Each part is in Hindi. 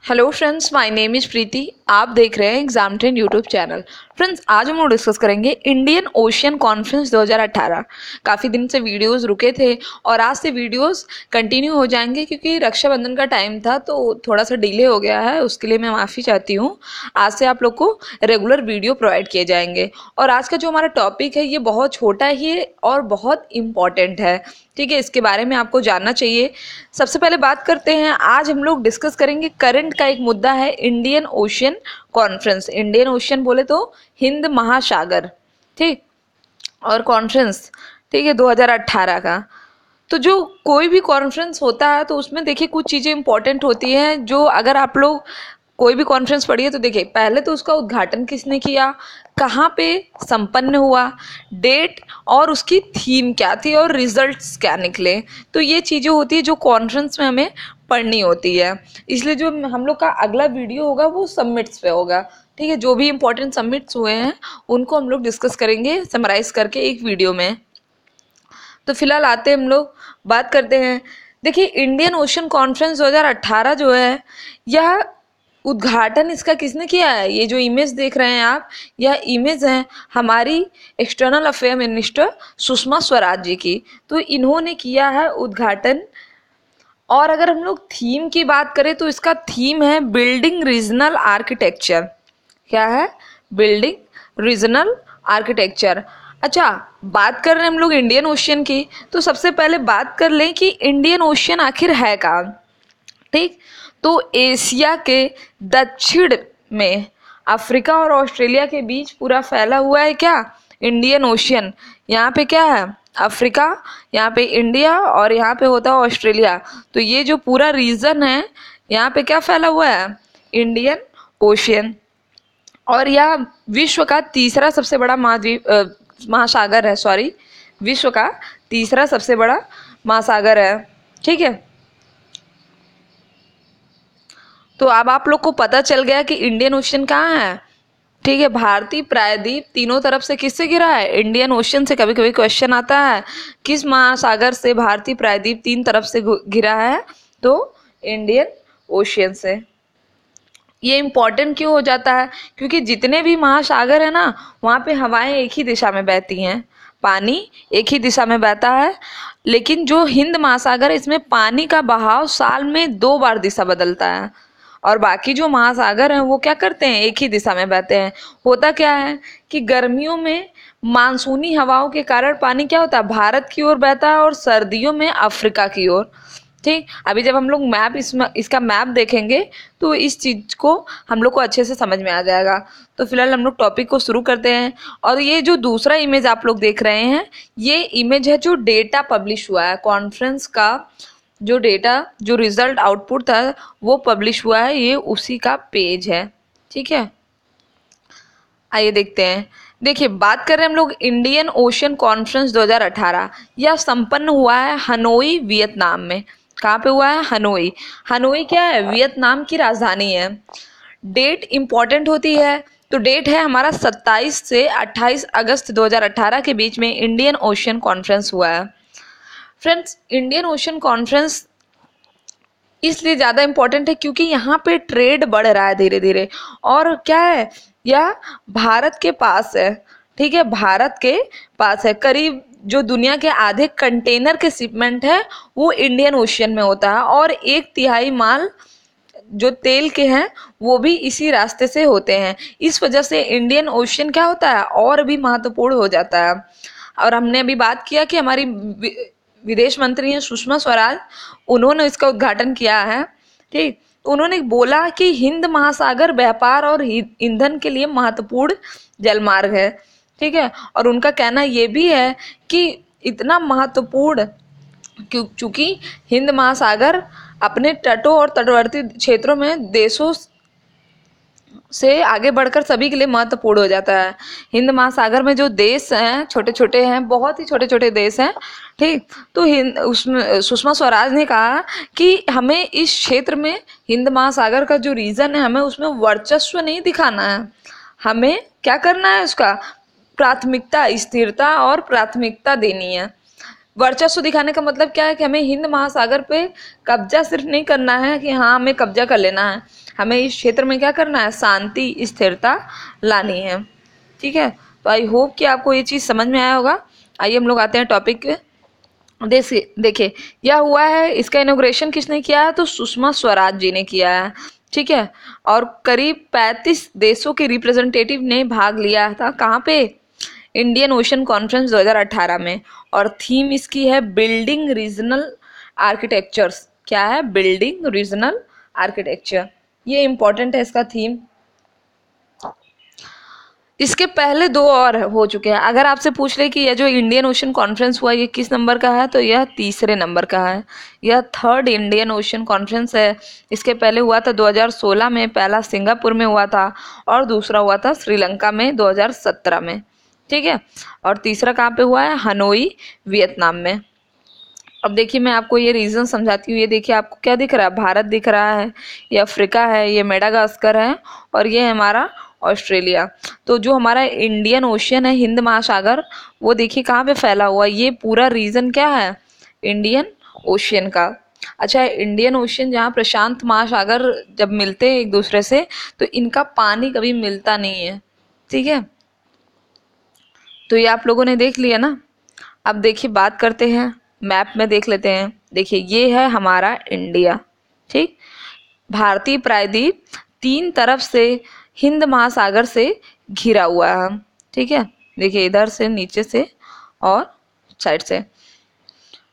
Hello friends, my name is Preeti. आप देख रहे हैं exam trend YouTube channel. Friends, आज हम लोग डिस्कस करेंगे इंडियन ओशियन कॉन्फ्रेंस 2018। काफ़ी दिन से वीडियोस रुके थे और आज से वीडियोस कंटिन्यू हो जाएंगे क्योंकि रक्षाबंधन का टाइम था तो थोड़ा सा डिले हो गया है, उसके लिए मैं माफ़ी चाहती हूँ। आज से आप लोग को रेगुलर वीडियो प्रोवाइड किए जाएंगे। और आज का जो हमारा टॉपिक है ये बहुत छोटा ही है और बहुत इम्पॉर्टेंट है, ठीक है। इसके बारे में आपको जानना चाहिए। सबसे पहले बात करते हैं, आज हम लोग डिस्कस करेंगे करंट का एक मुद्दा है Indian ocean conference. Indian ocean बोले तो हिंद महासागर, ठीक, और कॉन्फ्रेंस, ठीक है, 2018 का। तो जो कोई भी कॉन्फ्रेंस होता है तो उसमें देखिए कुछ चीज़ें इंपॉर्टेंट होती हैं, जो अगर आप लोग कोई भी कॉन्फ्रेंस पढ़िए तो देखिए पहले तो उसका उद्घाटन किसने किया, कहाँ पे संपन्न हुआ, डेट और उसकी थीम क्या थी और रिजल्ट्स क्या निकले। तो ये चीज़ें होती है जो कॉन्फ्रेंस में हमें पढ़नी होती है। इसलिए जो हम लोग का अगला वीडियो होगा वो सबमिट्स पे होगा, ठीक है। जो भी इंपॉर्टेंट सबमिट्स हुए हैं उनको हम लोग डिस्कस करेंगे समराइज करके एक वीडियो में। तो फिलहाल आते हैं हम लोग बात करते हैं। देखिए इंडियन ओशन कॉन्फ्रेंस 2018 जो है, यह उद्घाटन इसका किसने किया है। ये जो इमेज देख रहे हैं आप, यह इमेज है हमारी external affair minister Sushma Swaraj ji की। तो इन्होंने किया है उद्घाटन। और अगर हम लोग थीम की बात करें तो इसका थीम है बिल्डिंग रीजनल आर्किटेक्चर। क्या है? Building regional architecture. अच्छा, बात कर रहे हैं हम लोग इंडियन ओशियन की, तो सबसे पहले बात कर लें कि इंडियन ओशियन आखिर है कहाँ, ठीक। तो एशिया के दक्षिण में अफ्रीका और ऑस्ट्रेलिया के बीच पूरा फैला हुआ है क्या, इंडियन ओशियन। यहाँ पे क्या है, अफ्रीका, यहाँ पे इंडिया और यहाँ पे होता है ऑस्ट्रेलिया। तो ये जो पूरा रीजन है यहाँ पे क्या फैला हुआ है, इंडियन ओशियन। और यह विश्व का तीसरा सबसे बड़ा महाद्वीप महासागर है, सॉरी, विश्व का तीसरा सबसे बड़ा महासागर है, ठीक है। तो अब आप लोग को पता चल गया कि इंडियन ओशियन कहाँ है, ठीक है। भारतीय प्रायद्वीप तीनों तरफ से किससे घिरा है, इंडियन ओशियन से। कभी कभी क्वेश्चन आता है किस महासागर से भारतीय प्रायद्वीप तीन तरफ से घिरा है, तो इंडियन ओशियन से। ये इम्पॉर्टेंट क्यों हो जाता है, क्योंकि जितने भी महासागर है ना वहाँ पे हवाएं एक ही दिशा में बहती हैं, पानी एक ही दिशा में बहता है। लेकिन जो हिंद महासागर है इसमें पानी का बहाव साल में 2 बार दिशा बदलता है। और बाकी जो महासागर हैं वो क्या करते हैं, एक ही दिशा में बहते हैं। होता क्या है कि गर्मियों में मानसूनी हवाओं के कारण पानी क्या होता है, भारत की ओर बहता है और सर्दियों में अफ्रीका की ओर, ठीक। अभी जब हम लोग मैप इसका मैप देखेंगे तो इस चीज़ को हम लोग को अच्छे से समझ में आ जाएगा। तो फिलहाल हम लोग टॉपिक को शुरू करते हैं। और ये जो दूसरा इमेज आप लोग देख रहे हैं, ये इमेज है जो डेटा पब्लिश हुआ है कॉन्फ्रेंस का। जो डेटा, जो रिजल्ट आउटपुट था वो पब्लिश हुआ है, ये उसी का पेज है, ठीक है। आइए देखते हैं। देखिए बात कर रहे हैं हम लोग इंडियन ओशियन कॉन्फ्रेंस 2018। यह संपन्न हुआ है हनोई, वियतनाम में। कहाँ पे हुआ है, हनोई। हनोई क्या है, वियतनाम की राजधानी है। डेट इंपॉर्टेंट होती है, तो डेट है हमारा 27 से 28 अगस्त 2018 के बीच में इंडियन ओशियन कॉन्फ्रेंस हुआ है। फ्रेंड्स, इंडियन ओशियन कॉन्फ्रेंस इसलिए ज़्यादा इम्पोर्टेंट है क्योंकि यहाँ पे ट्रेड बढ़ रहा है धीरे धीरे। और क्या है, यह भारत के पास है, ठीक है, भारत के पास है। करीब जो दुनिया के आधे कंटेनर के शिपमेंट है वो इंडियन ओशियन में होता है। और 1/3 माल जो तेल के हैं वो भी इसी रास्ते से होते हैं। इस वजह से इंडियन ओशियन क्या होता है, और भी महत्वपूर्ण हो जाता है। और हमने अभी बात किया कि हमारी विदेश मंत्री हैं सुषमा स्वराज, उन्होंने इसका उद्घाटन किया है, ठीक। उन्होंने बोला कि हिंद महासागर व्यापार और ईंधन के लिए महत्वपूर्ण जलमार्ग है, ठीक है। और उनका कहना ये भी है कि इतना महत्वपूर्ण क्योंकि हिंद महासागर अपने तटों और तटवर्ती क्षेत्रों में देशों से आगे बढ़कर सभी के लिए महत्वपूर्ण हो जाता है। हिंद महासागर में जो देश हैं छोटे छोटे हैं, बहुत ही छोटे छोटे देश हैं, ठीक। तो उसमें सुषमा स्वराज ने कहा कि हमें इस क्षेत्र में हिंद महासागर का जो रीजन है हमें उसमें वर्चस्व नहीं दिखाना है, हमें क्या करना है, उसका प्राथमिकता, स्थिरता और प्राथमिकता देनी है। वर्चस्व दिखाने का मतलब क्या है कि हमें हिंद महासागर पे कब्जा सिर्फ नहीं करना है कि हाँ हमें कब्जा कर लेना है, हमें इस क्षेत्र में क्या करना है, शांति स्थिरता लानी है। ठीक है, तो आई होप कि आपको ये चीज़ समझ में आया होगा। आइए हम लोग आते हैं टॉपिक पे। देखिए यह हुआ है, इसका इनॉग्रेशन किसने किया है, तो सुषमा स्वराज जी ने किया है। ठीक है, और करीब 35 देशों के रिप्रेजेंटेटिव ने भाग लिया था। कहाँ पे, इंडियन ओशन कॉन्फ्रेंस 2018 में। और थीम इसकी है बिल्डिंग रीजनल आर्किटेक्चर्स। क्या है, बिल्डिंग रीजनल आर्किटेक्चर, ये इंपॉर्टेंट है इसका थीम। इसके पहले 2 और हो चुके हैं। अगर आपसे पूछ ले कि यह जो इंडियन ओशन कॉन्फ्रेंस हुआ ये किस नंबर का है, तो यह 3रे नंबर का है। यह 3rd इंडियन ओशन कॉन्फ्रेंस है। इसके पहले हुआ था 2016 में, पहला सिंगापुर में हुआ था और दूसरा हुआ था श्रीलंका में 2017 में। ठीक है, और तीसरा कहाँ पे हुआ है, हनोई वियतनाम में। अब देखिए मैं आपको ये रीजन समझाती हूँ। ये देखिए आपको क्या दिख रहा है, भारत दिख रहा है, ये अफ्रीका है, ये मेडागास्कर है और ये हमारा ऑस्ट्रेलिया। तो जो हमारा इंडियन ओशियन है, हिंद महासागर, वो देखिए कहाँ पे फैला हुआ है। ये पूरा रीजन क्या है, इंडियन ओशियन का। अच्छा, इंडियन ओशियन जहाँ प्रशांत महासागर जब मिलते हैं एक दूसरे से, तो इनका पानी कभी मिलता नहीं है। ठीक है, तो ये आप लोगों ने देख लिया ना। अब देखिए बात करते हैं, मैप में देख लेते हैं। देखिए ये है हमारा इंडिया। ठीक, भारतीय प्रायद्वीप 3 तरफ से हिंद महासागर से घिरा हुआ है। ठीक है, देखिए इधर से, नीचे से और साइड से।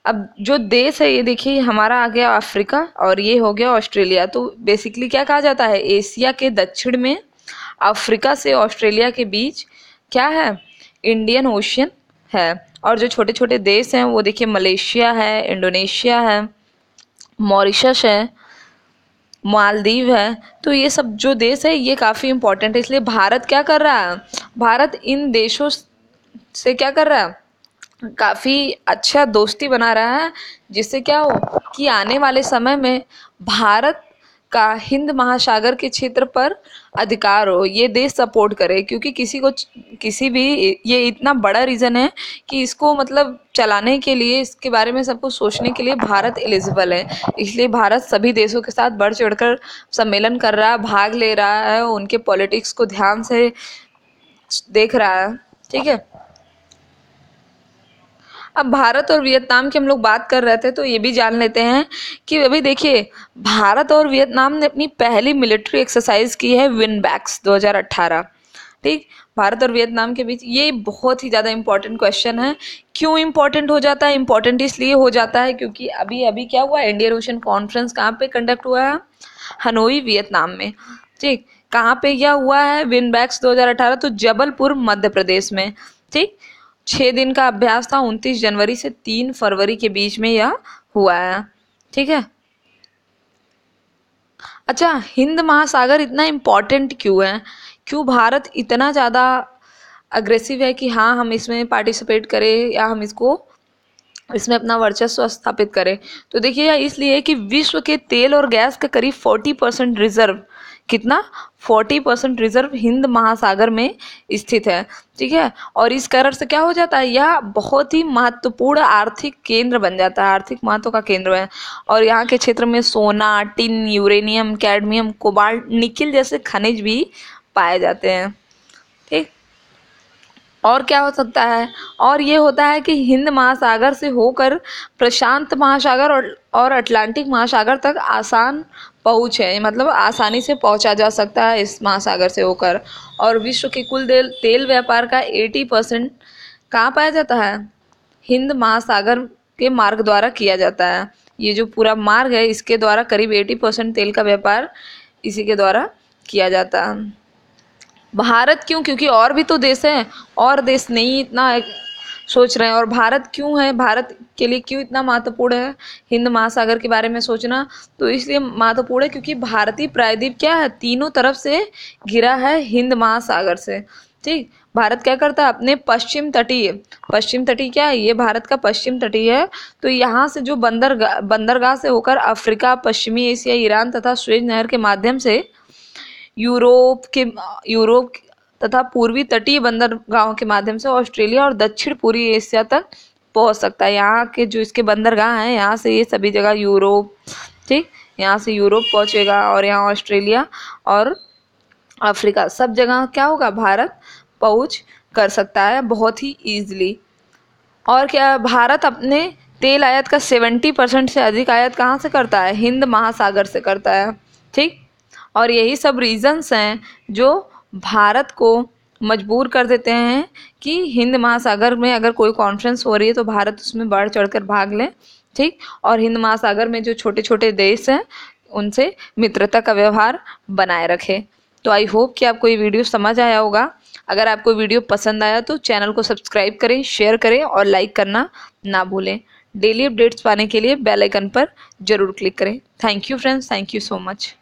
अब जो देश है ये देखिए हमारा आ गया अफ्रीका और ये हो गया ऑस्ट्रेलिया। तो बेसिकली क्या कहा जाता है, एशिया के दक्षिण में अफ्रीका से ऑस्ट्रेलिया के बीच क्या है, इंडियन ओशियन है। और जो छोटे छोटे देश हैं वो देखिए मलेशिया है, इंडोनेशिया है, मॉरिशस है, मालदीव है। तो ये सब जो देश है ये काफ़ी इंपॉर्टेंट है। इसलिए भारत क्या कर रहा है, भारत इन देशों से क्या कर रहा है, काफ़ी अच्छा दोस्ती बना रहा है, जिससे क्या हो कि आने वाले समय में भारत का हिंद महासागर के क्षेत्र पर अधिकार हो, ये देश सपोर्ट करे। क्योंकि किसी भी, ये इतना बड़ा रीज़न है कि इसको मतलब चलाने के लिए, इसके बारे में सबको सोचने के लिए भारत एलिजिबल है। इसलिए भारत सभी देशों के साथ बढ़ चढ़कर सम्मेलन कर रहा है, भाग ले रहा है, उनके पॉलिटिक्स को ध्यान से देख रहा है। ठीक है, अब भारत और वियतनाम की हम लोग बात कर रहे थे, तो ये भी जान लेते हैं कि अभी देखिए भारत और वियतनाम ने अपनी पहली मिलिट्री एक्सरसाइज की है विनबैक्स 2018। ठीक, भारत और वियतनाम के बीच। ये बहुत ही ज़्यादा इंपॉर्टेंट क्वेश्चन है। क्यों इंपॉर्टेंट हो जाता है, इंपॉर्टेंट इसलिए हो जाता है क्योंकि अभी अभी क्या हुआ, इंडियन ओशन कॉन्फ्रेंस कहाँ पे कंडक्ट हुआ है, हनोई वियतनाम में। ठीक, कहाँ पे यह हुआ है, विनबैक्स 2018, तो जबलपुर मध्य प्रदेश में। ठीक, 6 दिन का अभ्यास था, 29 जनवरी से 3 फरवरी के बीच में यह हुआ है। ठीक है, अच्छा हिंद महासागर इतना इम्पोर्टेंट क्यों है, क्यों भारत इतना ज़्यादा अग्रेसिव है कि हाँ हम इसमें पार्टिसिपेट करें या हम इसमें अपना वर्चस्व स्थापित करें। तो देखिए यह इसलिए कि विश्व के तेल और गैस का करीब 40% रिजर्व, कितना, 40% रिजर्व हिंद महासागर में स्थित है। ठीक है, और इस कारण से क्या हो जाता है, यह बहुत ही महत्वपूर्ण आर्थिक केंद्र बन जाता है, आर्थिक महत्व का केंद्र है। और यहाँ के क्षेत्र में सोना, tin, uranium, cadmium, cobalt, nickel जैसे खनिज भी पाए जाते हैं। ठीक, और क्या हो सकता है, और ये होता है कि हिंद महासागर से होकर प्रशांत महासागर और अटलांटिक महासागर तक आसान पहुँच है, मतलब आसानी से पहुँचा जा सकता है इस महासागर से होकर। और विश्व के कुल तेल व्यापार का 80% कहाँ पाया जाता है, हिंद महासागर के मार्ग द्वारा किया जाता है। ये जो पूरा मार्ग है इसके द्वारा करीब 80% तेल का व्यापार इसी के द्वारा किया जाता है। भारत क्यों, क्योंकि और भी तो देश हैं, और देश नहीं इतना सोच रहे हैं। और भारत क्यों है, भारत के लिए क्यों इतना महत्वपूर्ण है हिंद महासागर के बारे में सोचना, तो इसलिए महत्वपूर्ण है क्योंकि भारतीय प्रायद्वीप क्या है, तीनों तरफ से घिरा है हिंद महासागर से। ठीक, भारत क्या करता है, अपने पश्चिम तटीय क्या है, ये भारत का पश्चिम तटीय है। तो यहाँ से जो बंदरगाह से होकर अफ्रीका, पश्चिमी एशिया, ईरान तथा स्वेज नहर के माध्यम से यूरोप तथा पूर्वी तटीय बंदरगाहों के माध्यम से ऑस्ट्रेलिया और दक्षिण पूर्वी एशिया तक पहुंच सकता है। यहाँ के जो इसके बंदरगाह हैं, यहाँ से ये सभी जगह यूरोप, ठीक, यहाँ से यूरोप पहुँचेगा और यहाँ ऑस्ट्रेलिया और अफ्रीका सब जगह क्या होगा, भारत पहुँच कर सकता है बहुत ही ईजिली। और क्या, भारत अपने तेल आयात का 70% से अधिक आयात कहाँ से करता है, हिंद महासागर से करता है। ठीक, और यही सब रीजंस हैं जो भारत को मजबूर कर देते हैं कि हिंद महासागर में अगर कोई कॉन्फ्रेंस हो रही है तो भारत उसमें बढ़ चढ़कर भाग लें। ठीक, और हिंद महासागर में जो छोटे छोटे देश हैं उनसे मित्रता का व्यवहार बनाए रखे। तो आई होप कि आपको ये वीडियो समझ आया होगा। अगर आपको वीडियो पसंद आया तो चैनल को सब्सक्राइब करें, शेयर करें और लाइक करना ना भूलें। डेली अपडेट्स पाने के लिए बेल आइकन पर जरूर क्लिक करें। Thank you friends, thank you so much.